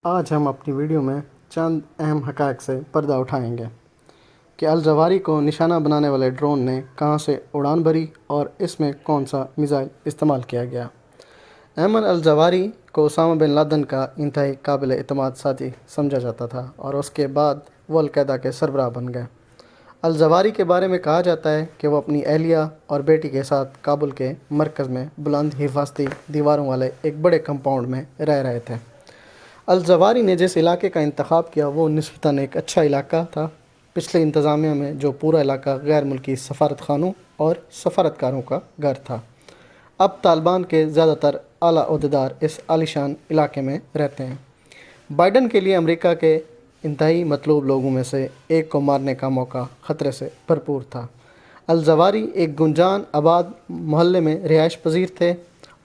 آج ہم اپنی ویڈیو میں چند اہم حقائق سے پردہ اٹھائیں گے کہ الزواری کو نشانہ بنانے والے ڈرون نے کہاں سے اڑان بھری اور اس میں کون سا میزائل استعمال کیا گیا۔ ایمن الزواری کو اسامہ بن لادن کا انتہائی قابل اعتماد ساتھی سمجھا جاتا تھا اور اس کے بعد وہ القاعدہ کے سربراہ بن گئے۔ الزواری کے بارے میں کہا جاتا ہے کہ وہ اپنی اہلیہ اور بیٹی کے ساتھ کابل کے مرکز میں بلند حفاظتی دیواروں والے ایک بڑے کمپاؤنڈ میں رہ رہے تھے۔ الزواری نے جس علاقے کا انتخاب کیا وہ نسبتاً ایک اچھا علاقہ تھا۔ پچھلے انتظامیہ میں جو پورا علاقہ غیر ملکی سفارت خانوں اور سفارتکاروں کا گھر تھا۔ اب طالبان کے زیادہ تر اعلیٰ عہدیدار اس عالیشان علاقے میں رہتے ہیں۔ بائیڈن کے لیے امریکہ کے انتہائی مطلوب لوگوں میں سے ایک کو مارنے کا موقع خطرے سے بھرپور تھا۔ الزواری ایک گنجان آباد محلے میں رہائش پذیر تھے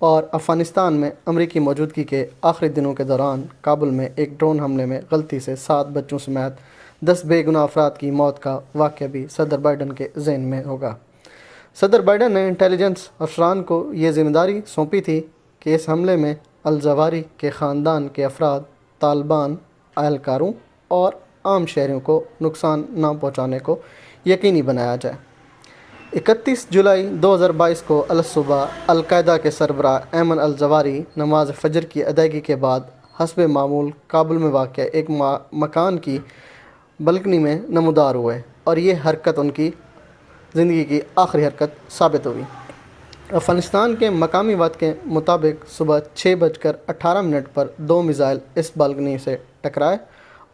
اور افغانستان میں امریکی موجودگی کے آخری دنوں کے دوران کابل میں ایک ڈرون حملے میں غلطی سے 7 بچوں سمیت 10 بے گناہ افراد کی موت کا واقعہ بھی صدر بائیڈن کے ذہن میں ہوگا۔ صدر بائیڈن نے انٹیلیجنس افسران کو یہ ذمہ داری سونپی تھی کہ اس حملے میں الزواری کے خاندان کے افراد، طالبان اہلکاروں اور عام شہریوں کو نقصان نہ پہنچانے کو یقینی بنایا جائے۔ 31 جولائی 2022 کو الصبح القاعدہ کے سربراہ ایمن الزواری نماز فجر کی ادائیگی کے بعد حسب معمول کابل میں واقع ایک مکان کی بلکنی میں نمودار ہوئے اور یہ حرکت ان کی زندگی کی آخری حرکت ثابت ہوئی۔ افغانستان کے مقامی وقت کے مطابق صبح 6:18 پر 2 میزائل اس بالکنی سے ٹکرائے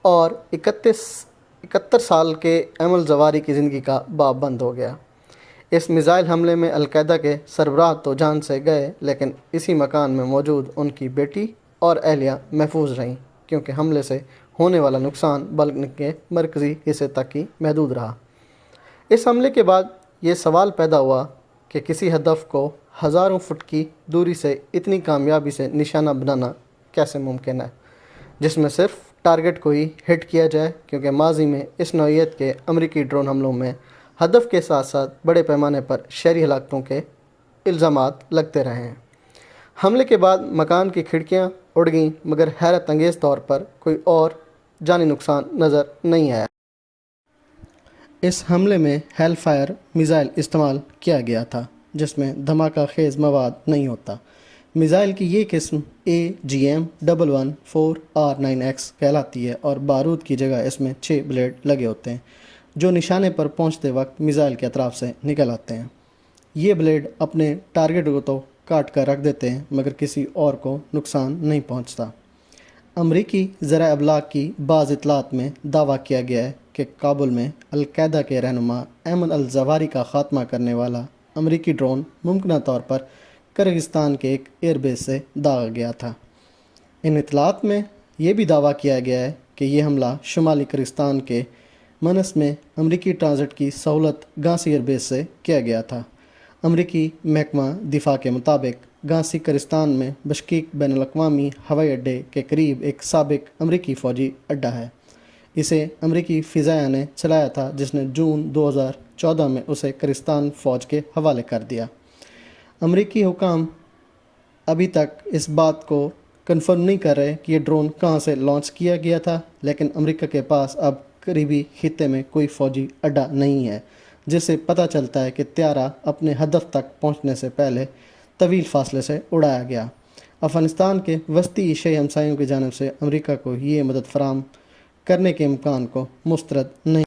اور 71 سال کے ایمن الزواری کی زندگی کا باب بند ہو گیا۔ اس میزائل حملے میں القاعدہ کے سربراہ تو جان سے گئے لیکن اسی مکان میں موجود ان کی بیٹی اور اہلیہ محفوظ رہیں کیونکہ حملے سے ہونے والا نقصان بالکنی کے مرکزی حصے تک ہی محدود رہا۔ اس حملے کے بعد یہ سوال پیدا ہوا کہ کسی ہدف کو ہزاروں فٹ کی دوری سے اتنی کامیابی سے نشانہ بنانا کیسے ممکن ہے جس میں صرف ٹارگٹ کو ہی ہٹ کیا جائے، کیونکہ ماضی میں اس نوعیت کے امریکی ڈرون حملوں میں ہدف کے ساتھ ساتھ بڑے پیمانے پر شہری ہلاکتوں کے الزامات لگتے رہے ہیں۔ حملے کے بعد مکان کی کھڑکیاں اڑ گئیں مگر حیرت انگیز طور پر کوئی اور جانی نقصان نظر نہیں آیا۔ اس حملے میں ہیل فائر میزائل استعمال کیا گیا تھا جس میں دھماکہ خیز مواد نہیں ہوتا۔ میزائل کی یہ قسم AGM-114R9X کہلاتی ہے اور بارود کی جگہ اس میں 6 بلیڈ لگے ہوتے ہیں جو نشانے پر پہنچتے وقت میزائل کے اطراف سے نکل آتے ہیں۔ یہ بلیڈ اپنے ٹارگٹ کو تو کاٹ کر رکھ دیتے ہیں مگر کسی اور کو نقصان نہیں پہنچتا۔ امریکی ذرائع ابلاغ کی بعض اطلاعات میں دعویٰ کیا گیا ہے کہ کابل میں القاعدہ کے رہنما ایمن الزواری کا خاتمہ کرنے والا امریکی ڈرون ممکنہ طور پر کرغزستان کے ایک ایئر بیس سے داغا گیا تھا۔ ان اطلاعات میں یہ بھی دعویٰ کیا گیا ہے کہ یہ حملہ شمالی کرغزستان کے منس میں امریکی ٹرانزٹ کی سہولت گانسی ایئر بیس سے کیا گیا تھا۔ امریکی محکمہ دفاع کے مطابق گانسی کرغزستان میں بشکیک بین الاقوامی ہوائی اڈے کے قریب ایک سابق امریکی فوجی اڈہ ہے۔ اسے امریکی فضائیہ نے چلایا تھا جس نے جون 2014 میں اسے کرغزستان فوج کے حوالے کر دیا۔ امریکی حکام ابھی تک اس بات کو کنفرم نہیں کر رہے کہ یہ ڈرون کہاں سے لانچ کیا گیا تھا، لیکن امریکہ کے پاس اب قریبی خطے میں کوئی فوجی اڈہ نہیں ہے جس سے پتہ چلتا ہے کہ طیارہ اپنے ہدف تک پہنچنے سے پہلے طویل فاصلے سے اڑایا گیا۔ افغانستان کے وسطی ایشیائی ہمسایوں کی جانب سے امریکہ کو یہ مدد فراہم کرنے کے امکان کو مسترد نہیں